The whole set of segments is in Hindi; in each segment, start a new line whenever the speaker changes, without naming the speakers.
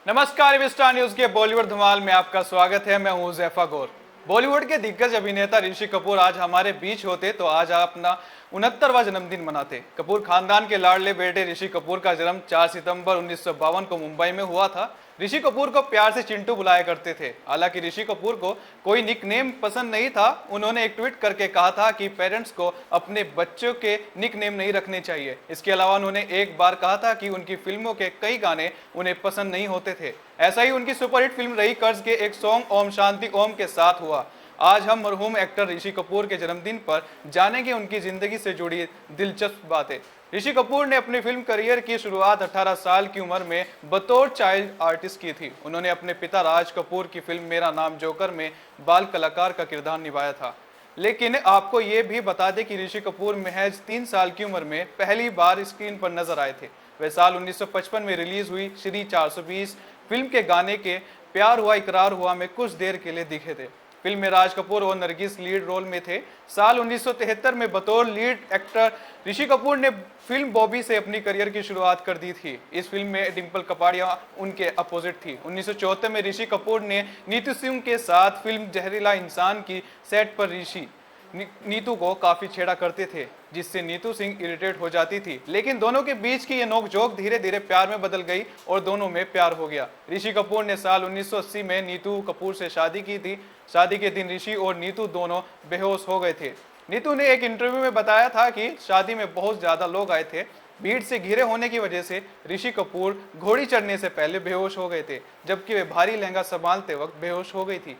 नमस्कार, विस्टार न्यूज के बॉलीवुड धमाल में आपका स्वागत है। मैं हूं जैफा गौर। बॉलीवुड के दिग्गज अभिनेता ऋषि कपूर आज हमारे बीच होते तो आज आप अपना 69वां जन्मदिन मनाते। कपूर खानदान के लाडले बेटे ऋषि कपूर का जन्म 4 सितंबर 1952 को मुंबई में हुआ था। ऋषि कपूर को प्यार से चिंटू बुलाया करते थे। हालांकि ऋषि कपूर को कोई निकनेम पसंद नहीं था। उन्होंने एक ट्वीट करके कहा था कि पेरेंट्स को अपने बच्चों के निकनेम नहीं रखने चाहिए। इसके अलावा उन्होंने एक बार कहा था कि उनकी फिल्मों के कई गाने उन्हें पसंद नहीं होते थे। ऐसा ही उनकी सुपरहिट फिल्म रही कर्ज के एक सॉन्ग ओम शांति ओम के साथ हुआ। आज हम मरहूम एक्टर ऋषि कपूर के जन्मदिन पर जानेंगे उनकी जिंदगी से जुड़ी दिलचस्प बातें। ऋषि कपूर ने अपनी फिल्म करियर की शुरुआत 18 साल की उम्र में बतौर चाइल्ड आर्टिस्ट की थी। उन्होंने अपने पिता राज कपूर की फिल्म मेरा नाम जोकर में बाल कलाकार का किरदार निभाया था। लेकिन आपको ये भी बता दें कि ऋषि कपूर महज 3 साल की उम्र में पहली बार स्क्रीन पर नजर आए थे। वे साल 1955 में रिलीज हुई श्री 420 फिल्म के गाने के प्यार हुआ इकरार हुआ में कुछ देर के लिए दिखे थे। फिल्म में राज कपूर और नरगिस लीड रोल में थे। साल 1973 में बतौर लीड एक्टर ऋषि कपूर ने फिल्म बॉबी से अपनी करियर की शुरुआत कर दी थी। इस फिल्म में डिम्पल कपाड़िया उनके अपोजिट थी। 1974 में ऋषि कपूर ने नीतू सिंह के साथ फिल्म जहरीला इंसान की सेट पर ऋषि नीतू को काफी छेड़ा करते थे, जिससे नीतू सिंह इरिटेट हो जाती थी। लेकिन दोनों के बीच की ये नोकझोंक धीरे धीरे प्यार में बदल गई और दोनों में प्यार हो गया। ऋषि कपूर ने साल 1980 में नीतू कपूर से शादी की थी। शादी के दिन ऋषि और नीतू दोनों बेहोश हो गए थे। नीतू ने एक इंटरव्यू में बताया था कि शादी में बहुत ज्यादा लोग आए थे। भीड़ से घिरे होने की वजह से ऋषि कपूर घोड़ी चढ़ने से पहले बेहोश हो गए थे, जबकि वे भारी लहंगा संभालते वक्त बेहोश हो गई थी।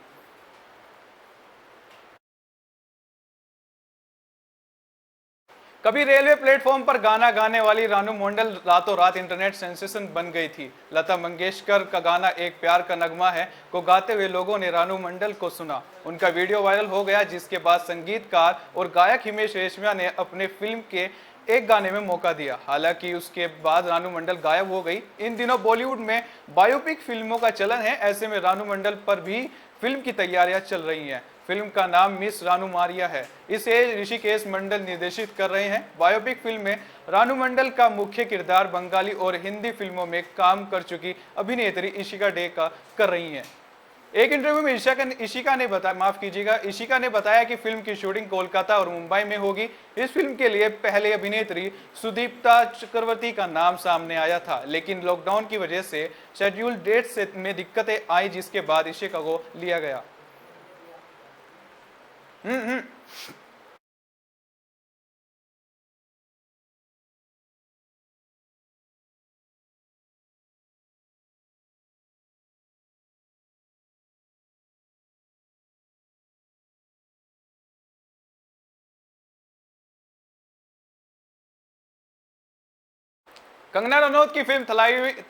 कभी रेलवे प्लेटफॉर्म पर गाना गाने वाली रानू मंडल रातों रात इंटरनेट सेंसेशन बन गई थी। लता मंगेशकर का गाना एक प्यार का नगमा है को गाते हुए लोगों ने रानू मंडल को सुना। उनका वीडियो वायरल हो गया, जिसके बाद संगीतकार और गायक हिमेश रेशमिया ने अपने फिल्म के एक गाने में मौका दिया। हालांकि उसके बाद रानू मंडल गायब हो गई। इन दिनों बॉलीवुड में बायोपिक फिल्मों का चलन है। ऐसे में रानू मंडल पर भी फिल्म की तैयारियां चल रही हैं। फिल्म का नाम मिस रानू मारिया है। इसे ऋषिकेश मंडल निर्देशित कर रहे हैं। बायोपिक फिल्म में रानू मंडल का मुख्य किरदार बंगाली और हिंदी फिल्मों में काम कर चुकी अभिनेत्री इशिका डे का कर रही हैं। एक इंटरव्यू में इशिका ने बताया कि फिल्म की शूटिंग कोलकाता और मुंबई में होगी। इस फिल्म के लिए पहले अभिनेत्री सुदीप्ता चक्रवर्ती का नाम सामने आया था, लेकिन लॉकडाउन की वजह से शेड्यूल डेट में दिक्कतें आई, जिसके बाद इशिका को लिया गया। कंगना रनौत की फिल्म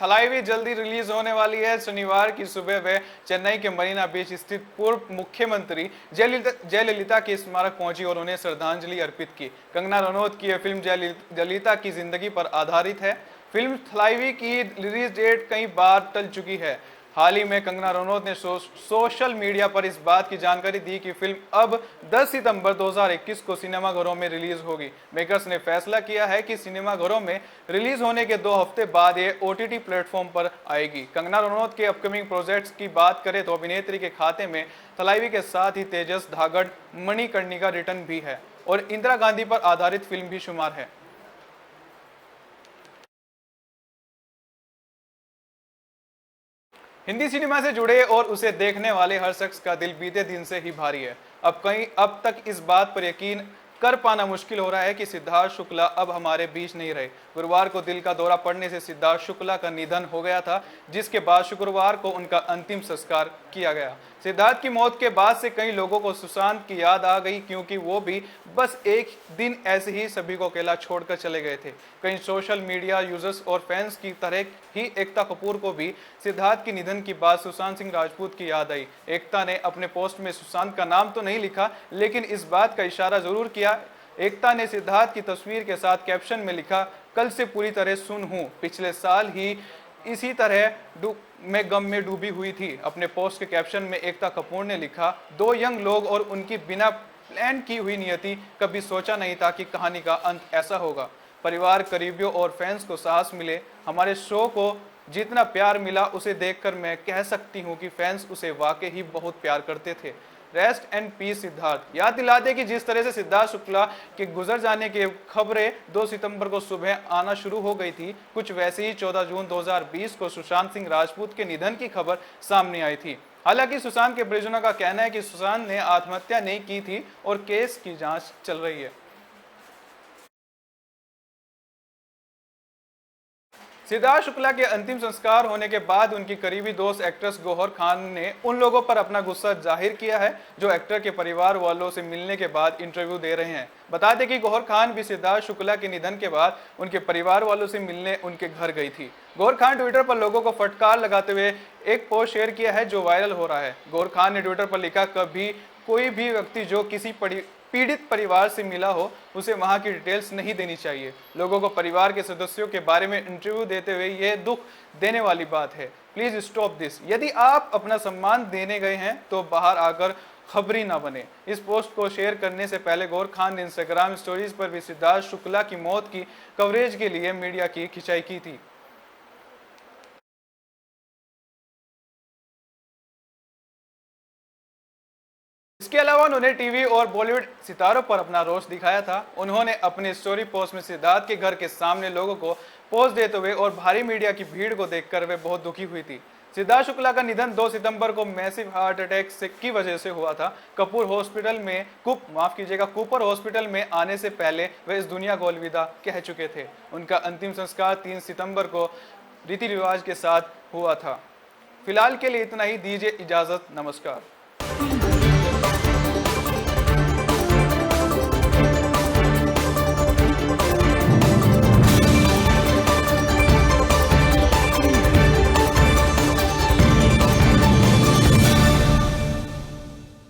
थलाइवी जल्दी रिलीज होने वाली है। शनिवार की सुबह वे चेन्नई के मरीना बीच स्थित पूर्व मुख्यमंत्री जयललिता के स्मारक पहुंची और उन्हें श्रद्धांजलि अर्पित की। कंगना रनौत की यह फिल्म जयललिता की जिंदगी पर आधारित है। फिल्म थलाइवी की रिलीज डेट कई बार टल चुकी है। हाल ही में कंगना रनौत ने सोशल मीडिया पर इस बात की जानकारी दी कि फिल्म अब 10 सितंबर 2021 को सिनेमाघरों में रिलीज होगी। मेकर्स ने फैसला किया है कि सिनेमाघरों में रिलीज होने के 2 हफ्ते बाद ये OTT प्लेटफॉर्म पर आएगी। कंगना रनौत के अपकमिंग प्रोजेक्ट्स की बात करें तो अभिनेत्री के खाते में थलाइवी के साथ ही तेजस धागड़, मणिकर्णिका रिटर्न भी है और इंदिरा गांधी पर आधारित फिल्म भी शुमार है। हिंदी सिनेमा से जुड़े और उसे देखने वाले हर शख्स का दिल बीते दिन से ही भारी है। अब तक इस बात पर यकीन कर पाना मुश्किल हो रहा है कि सिद्धार्थ शुक्ला अब हमारे बीच नहीं रहे। गुरुवार को दिल का दौरा पड़ने से सिद्धार्थ शुक्ला का निधन हो गया था, जिसके बाद शुक्रवार को उनका अंतिम संस्कार किया गया। सिद्धार्थ की मौत के बाद से कई लोगों को सुशांत की याद आ गई, क्योंकि वो भी बस एक दिन ऐसे ही सभी को अकेला छोड़कर चले गए थे। कई सोशल मीडिया यूजर्स और फैंस की तरह ही एकता कपूर को भी सिद्धार्थ के निधन की बात सुशांत सिंह राजपूत की याद आई। एकता ने अपने पोस्ट में सुशांत का नाम तो नहीं लिखा, लेकिन इस बात का इशारा जरूर किया। एकता ने सिद्धार्थ की तस्वीर के साथ कैप्शन में लिखा, कल से पूरी तरह सुन हूँ, पिछले साल ही इसी तरह मैं गम में डूबी हुई थी। अपने पोस्ट के कैप्शन में एकता कपूर ने लिखा, 2 यंग लोग और उनकी बिना प्लान की हुई नियति, कभी सोचा नहीं था कि कहानी का अंत ऐसा होगा। परिवार, करीबियों और फैंस को साहस मिले। हमारे शो को जितना प्यार मिला उसे देखकर मैं कह सकती हूँ कि फैंस उसे वाकई ही बहुत प्यार करते थे। Rest and peace Siddharth. याद दिला दे कि जिस तरह से सिद्धार्थ शुक्ला के गुजर जाने की खबरें 2 सितंबर को सुबह आना शुरू हो गई थी, कुछ वैसे ही 14 जून 2020 को सुशांत सिंह राजपूत के निधन की खबर सामने आई थी। हालांकि सुशांत के परिजनों का कहना है कि सुशांत ने आत्महत्या नहीं की थी और केस की जांच चल रही है। सिद्धार्थ शुक्ला के अंतिम संस्कार होने के बाद उनकी करीबी दोस्त एक्ट्रेस गौहर खान ने उन लोगों पर अपना गुस्सा जाहिर किया है जो एक्टर के परिवार वालों से मिलने के बाद इंटरव्यू दे रहे हैं। बता दें कि गौहर खान भी सिद्धार्थ शुक्ला के निधन के बाद उनके परिवार वालों से मिलने उनके घर गई थी। गौहर खान ट्विटर पर लोगों को फटकार लगाते हुए एक पोस्ट शेयर किया है जो वायरल हो रहा है। गौहर खान ने ट्विटर पर लिखा, कभी कोई भी व्यक्ति जो किसी पीड़ित परिवार से मिला हो उसे वहां की डिटेल्स नहीं देनी चाहिए। लोगों को परिवार के सदस्यों के बारे में इंटरव्यू देते हुए यह दुख देने वाली बात है। Please stop this. यदि आप अपना सम्मान देने गए हैं तो बाहर आकर खबरी ना बने। इस पोस्ट को शेयर करने से पहले गौहर खान ने इंस्टाग्राम स्टोरीज पर भी सिद्धार्थ शुक्ला की मौत की कवरेज के लिए मीडिया की खिंचाई की थी। इसके अलावा उन्होंने टीवी और बॉलीवुड सितारों पर अपना रोष दिखाया था। उन्होंने अपने स्टोरी पोस्ट में सिद्धार्थ के घर के सामने लोगों को पोस्ट देते हुए और भारी मीडिया की भीड़ को देखकर वे बहुत दुखी हुई थी। सिद्धार्थ शुक्ला का निधन 2 सितंबर को मैसिव हार्ट अटैक की वजह से हुआ था। कूपर हॉस्पिटल में आने से पहले वे इस दुनिया को अलविदा कह चुके थे। उनका अंतिम संस्कार 3 सितंबर को रीति रिवाज के साथ हुआ था। फिलहाल के लिए इतना ही, दीजिए इजाजत, नमस्कार।